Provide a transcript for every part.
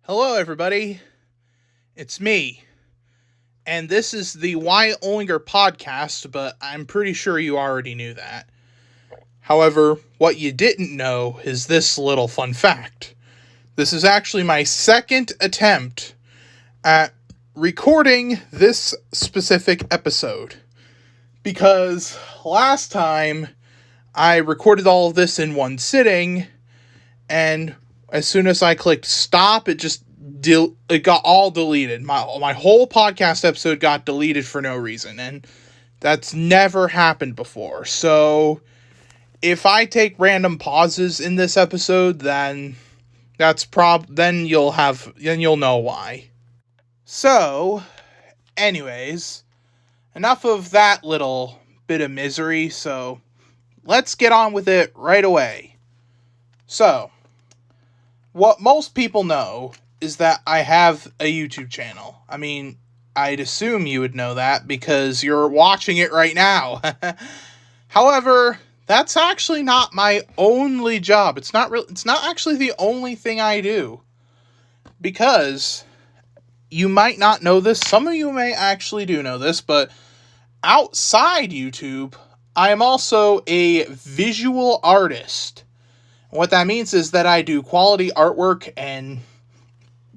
Hello, everybody. It's me. And this is the Wyatt Olinger podcast, but I'm pretty sure you already knew that. However, what you didn't know is this little fun fact. This is actually my second attempt at recording this specific episode. Because last time I recorded all of this in one sitting, and as soon as I clicked stop, it got all deleted. My whole podcast episode got deleted for no reason, and that's never happened before. So if I take random pauses in this episode, then then you'll know why. So, anyways, enough of that little bit of misery, so let's get on with it right away. So, what most people know is that I have a YouTube channel. I mean, I'd assume you would know that because you're watching it right now. However, that's actually not my only job. It's not actually the only thing I do. Because you might not know this, some of you may actually do know this, but outside YouTube, I am also a visual artist. What that means is that I do quality artwork and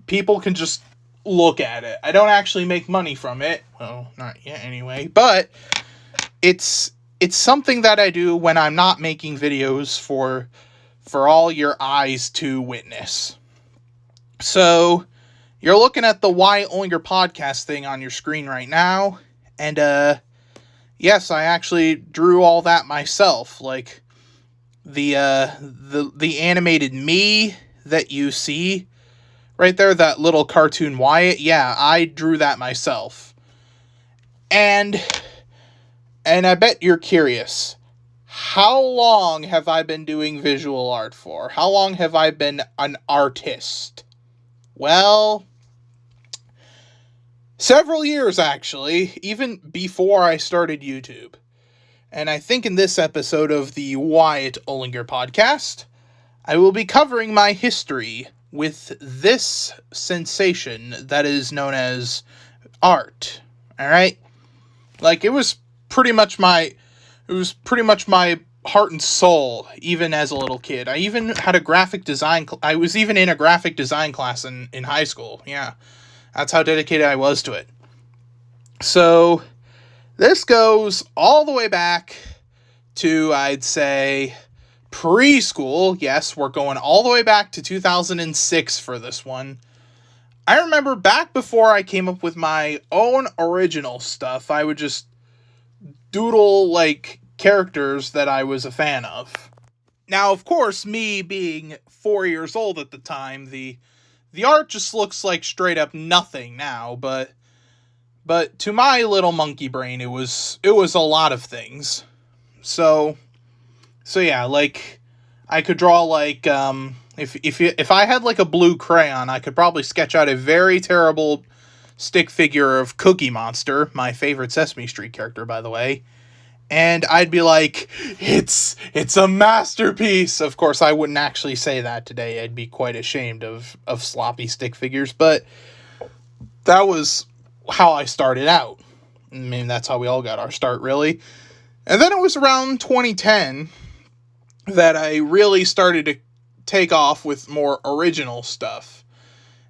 people can just look at it. I don't actually make money from it. Well, not yet anyway. But it's something that I do when I'm not making videos for all your eyes to witness. So, you're looking at the Wyatt Olinger podcast thing on your screen right now. And, yes, I actually drew all that myself. Like, the animated me that you see right there, that little cartoon Wyatt, yeah, I drew that myself. And I bet you're curious, how long have I been doing visual art for? How long have I been an artist? Well, several years actually, even before I started YouTube. And I think in this episode of the Wyatt Olinger podcast, I will be covering my history with this sensation that is known as art. Alright? Like, it was pretty much my heart and soul, even as a little kid. I even had a graphic design, I was even in a graphic design class in high school. Yeah. That's how dedicated I was to it. So, this goes all the way back to, I'd say, preschool. Yes, we're going all the way back to 2006 for this one. I remember back before I came up with my own original stuff, I would just doodle, like, characters that I was a fan of. Now, of course, me being 4 years old at the time, the art just looks like straight up nothing now, but to my little monkey brain, it was a lot of things. So yeah, like, I could draw, like, if I had, like, a blue crayon, I could probably sketch out a very terrible stick figure of Cookie Monster, my favorite Sesame Street character, by the way, and I'd be like, it's a masterpiece. Of course, I wouldn't actually say that today. I'd be quite ashamed of sloppy stick figures, but that was how I started out. I mean, that's how we all got our start, really. And then it was around 2010 that I really started to take off with more original stuff.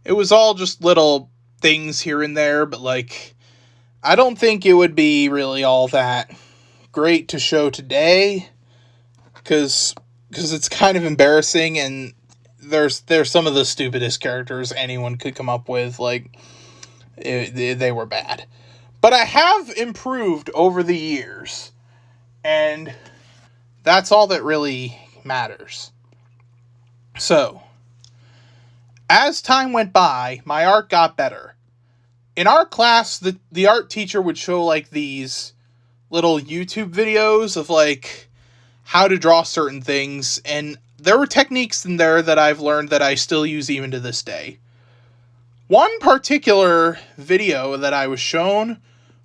It was all just little things here and there, but, like, I don't think it would be really all that great to show today, because it's kind of embarrassing, and there's some of the stupidest characters anyone could come up with. Like, they were bad. But I have improved over the years, and that's all that really matters. So, as time went by, my art got better. In our class, the art teacher would show, like, these little YouTube videos of, like, how to draw certain things, and there were techniques in there that I've learned that I still use even to this day. One particular video that I was shown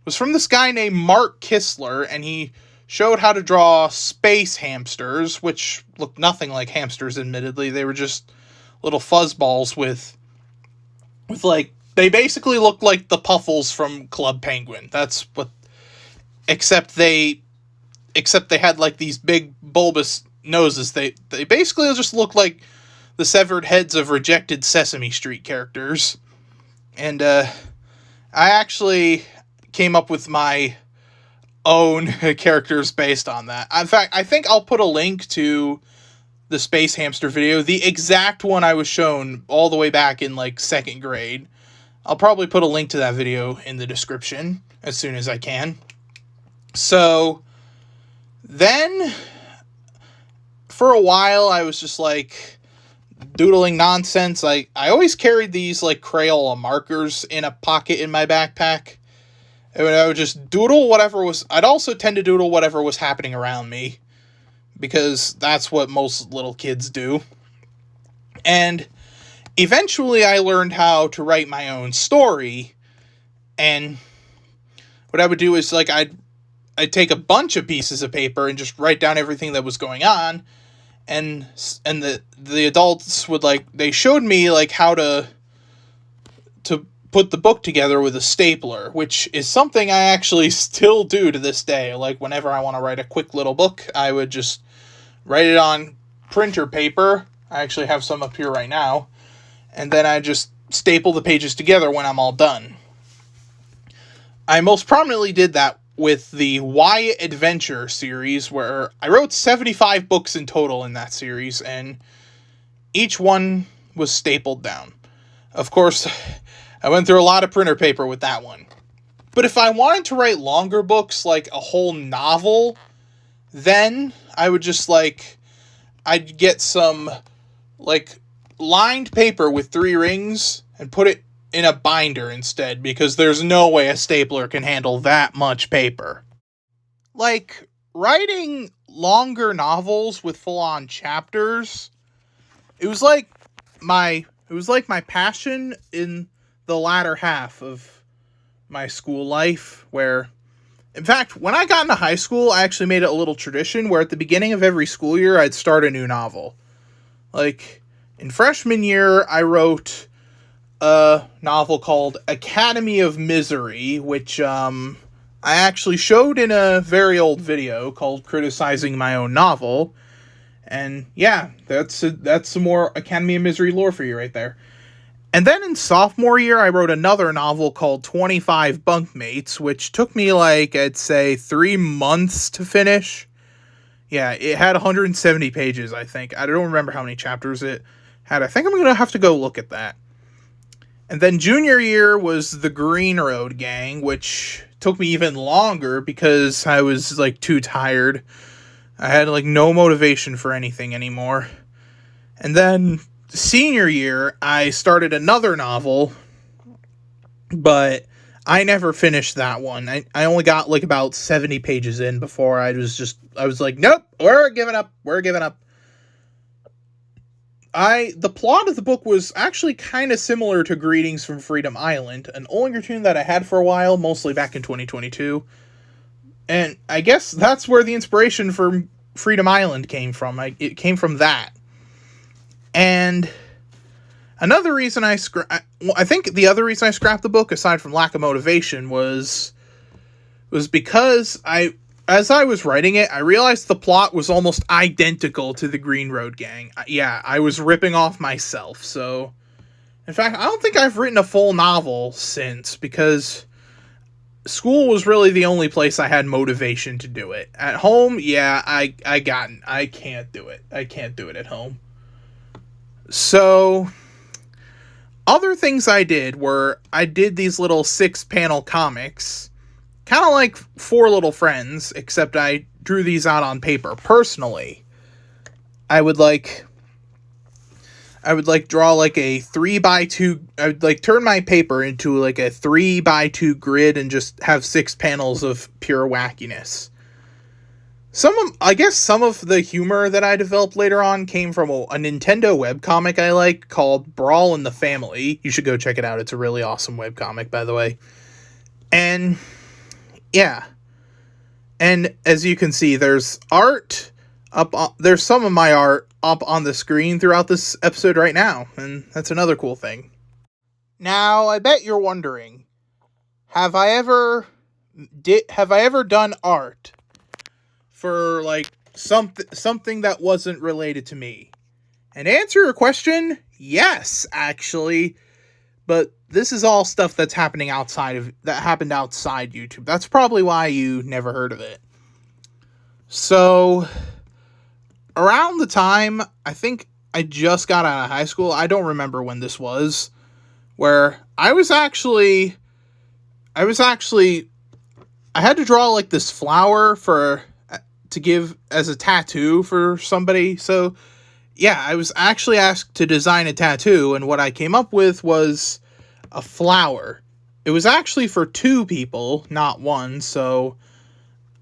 was from this guy named Mark Kistler, and he showed how to draw space hamsters, which looked nothing like hamsters, admittedly. They were just little fuzzballs with with like, they basically look like the Puffles from Club Penguin. That's what, except they had like these big bulbous noses. They basically just look like the severed heads of rejected Sesame Street characters. And I actually came up with my own characters based on that. In fact, I think I'll put a link to the Space Hamster video, the exact one I was shown all the way back in like 2nd grade. I'll probably put a link to that video in the description as soon as I can. So then for a while I was just like doodling nonsense. I always carried these like Crayola markers in a pocket in my backpack. And I would just doodle whatever was... I'd also tend to doodle whatever was happening around me, because that's what most little kids do. And eventually I learned how to write my own story. And what I would do is like I'd take a bunch of pieces of paper and just write down everything that was going on. And the adults would like... They showed me like how to put the book together with a stapler, which is something I actually still do to this day. Like, whenever I want to write a quick little book, I would just write it on printer paper. I actually have some up here right now. And then I just staple the pages together when I'm all done. I most prominently did that with the Wyatt Adventure series, where I wrote 75 books in total in that series, and each one was stapled down. Of course, I went through a lot of printer paper with that one. But if I wanted to write longer books, like a whole novel, then I would just like... I'd get some, like, lined paper with 3 rings and put it in a binder instead, because there's no way a stapler can handle that much paper. Like, writing longer novels with full-on chapters, it was like my passion in the latter half of my school life, where, in fact, when I got into high school, I actually made it a little tradition where at the beginning of every school year, I'd start a new novel. Like, in freshman year, I wrote a novel called Academy of Misery, which I actually showed in a very old video called Criticizing My Own Novel. And yeah, that's some more Academy of Misery lore for you right there. And then in sophomore year, I wrote another novel called 25 Bunkmates, which took me like, I'd say 3 months to finish. Yeah, it had 170 pages, I think. I don't remember how many chapters it had. I think I'm going to have to go look at that. And then junior year was The Green Road Gang, which took me even longer because I was like too tired. I had like no motivation for anything anymore. And then senior year, I started another novel, but I never finished that one. I only got like about 70 pages in before I was like, nope, we're giving up. The plot of the book was actually kind of similar to Greetings from Freedom Island, an Olinger tune that I had for a while, mostly back in 2022. And I guess that's where the inspiration for Freedom Island came from. It came from that. And another reason I think the other reason I scrapped the book, aside from lack of motivation, was because as I was writing it, I realized the plot was almost identical to the Green Road Gang. Yeah, I was ripping off myself. So, in fact, I don't think I've written a full novel since, because school was really the only place I had motivation to do it. At home, yeah, I can't do it. I can't do it at home. So, other things I did were, I did these little 6-panel comics, kind of like Four Little Friends, except I drew these out on paper. Personally, I would draw like a 3x2, I would like turn my paper into like a 3x2 grid and just have 6 panels of pure wackiness. I guess some of the humor that I developed later on came from a Nintendo webcomic I like called Brawl in the Family. You should go check it out. It's a really awesome webcomic, by the way. And yeah. And as you can see, there's there's some of my art up on the screen throughout this episode right now, and that's another cool thing. Now, I bet you're wondering, have I ever done art for like something that wasn't related to me? And to answer your question, yes, actually. But this is all stuff that happened outside YouTube. That's probably why you never heard of it. So, around the time, I think I just got out of high school, I don't remember when this was, where I had to draw like this flower to give as a tattoo for somebody. So, yeah, I was actually asked to design a tattoo, and what I came up with was a flower. It was actually for 2 people, not 1, so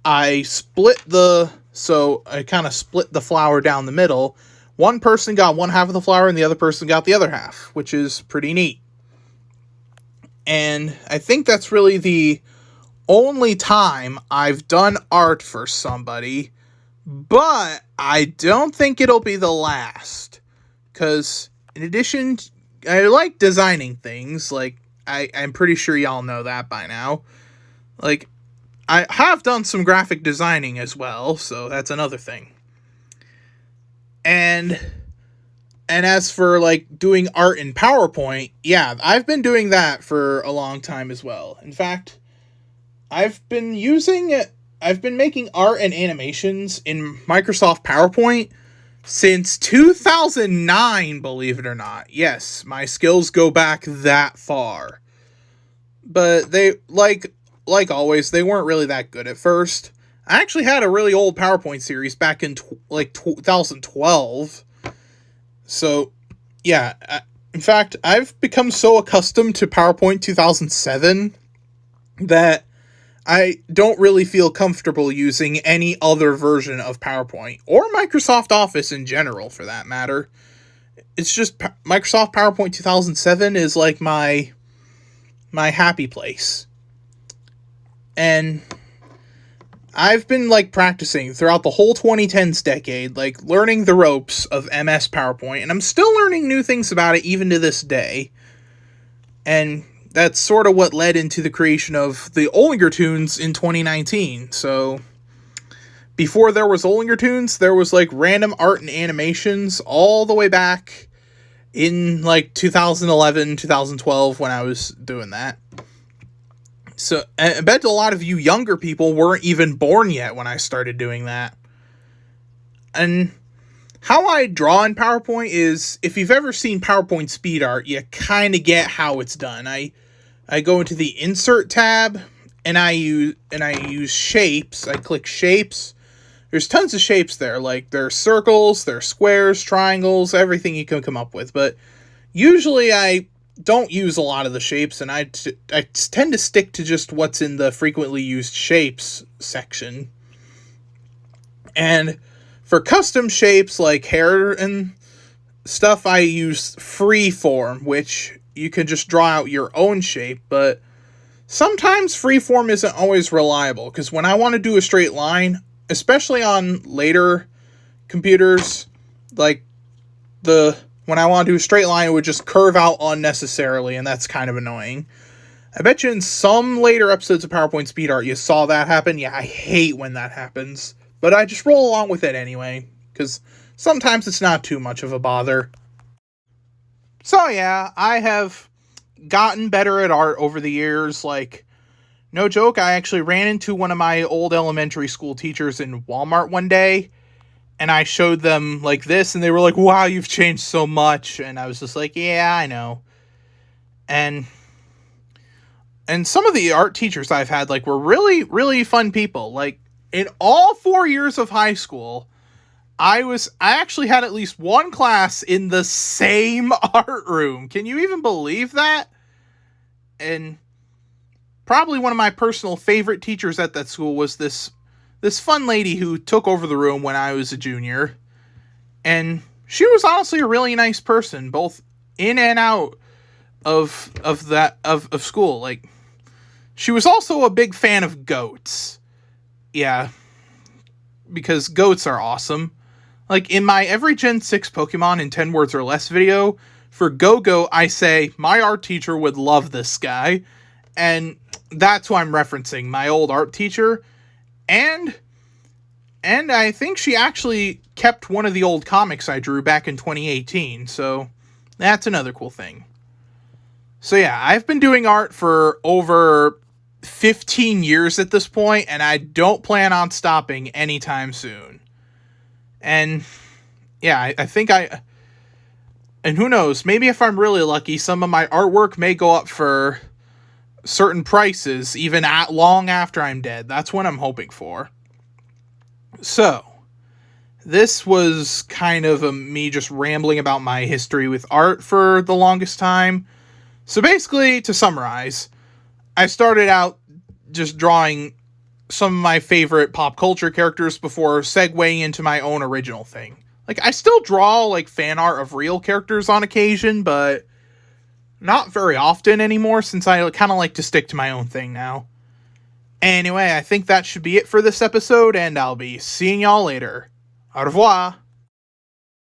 I kind of split the flower down the middle. One person got one half of the flower, and the other person got the other half, which is pretty neat. And I think that's really the only time I've done art for somebody, but I don't think it'll be the last, because in addition, I like designing things, like, I'm pretty sure y'all know that by now. Like, I have done some graphic designing as well, so that's another thing. And as for, like, doing art in PowerPoint, yeah, I've been doing that for a long time as well. In fact, I've been making art and animations in Microsoft PowerPoint since 2009, believe it or not. Yes, my skills go back that far. But they, like always, they weren't really that good at first. I actually had a really old PowerPoint series back in 2012. So, yeah. In fact, I've become so accustomed to PowerPoint 2007 that I don't really feel comfortable using any other version of PowerPoint, or Microsoft Office in general, for that matter. It's just Microsoft PowerPoint 2007 is like my happy place. And I've been, like, practicing throughout the whole 2010s decade, like, learning the ropes of MS PowerPoint, and I'm still learning new things about it even to this day. And that's sort of what led into the creation of the Olinger Tunes in 2019. So, before there was Olinger Tunes, there was, like, random art and animations all the way back in, like, 2011, 2012, when I was doing that. So, I bet a lot of you younger people weren't even born yet when I started doing that. And how I draw in PowerPoint is, if you've ever seen PowerPoint speed art, you kind of get how it's done. I go into the Insert tab, and I use shapes. I click shapes. There's tons of shapes there. Like, there's circles, there's squares, triangles, everything you can come up with. But usually I don't use a lot of the shapes, and I tend to stick to just what's in the frequently used shapes section. And for custom shapes like hair and stuff, I use freeform, which you can just draw out your own shape, but sometimes freeform isn't always reliable, because when I want to do a straight line, especially on later computers, like when I want to do a straight line, it would just curve out unnecessarily, and that's kind of annoying. I bet you in some later episodes of PowerPoint Speed Art, you saw that happen. Yeah, I hate when that happens, but I just roll along with it anyway, because sometimes it's not too much of a bother. So yeah, I have gotten better at art over the years. Like, no joke, I actually ran into one of my old elementary school teachers in Walmart one day, and I showed them, like, this, and they were like, wow, you've changed so much. And I was just like, yeah, I know. And some of the art teachers I've had, like, were really, really fun people. Like, in all 4 years of high school, I actually had at least one class in the same art room. Can you even believe that? And probably one of my personal favorite teachers at that school was this fun lady who took over the room when I was a junior. And she was honestly a really nice person, both in and out of school. Like, she was also a big fan of goats. Yeah, because goats are awesome. Like, in my every Gen 6 Pokemon in 10 words or less video, For Go-Go, I say, my art teacher would love this guy. And that's who I'm referencing, my old art teacher. And I think she actually kept one of the old comics I drew back in 2018. So that's another cool thing. So yeah, I've been doing art for over 15 years at this point, and I don't plan on stopping anytime soon. And yeah, I think and who knows, maybe if I'm really lucky, some of my artwork may go up for certain prices even long after I'm dead. That's what I'm hoping for. So, this was kind of me just rambling about my history with art for the longest time. So basically, to summarize, I started out just drawing some of my favorite pop culture characters before segueing into my own original thing. Like, I still draw, like, fan art of real characters on occasion, but not very often anymore, since I kind of like to stick to my own thing now. Anyway, I think that should be it for this episode, and I'll be seeing y'all later. Au revoir!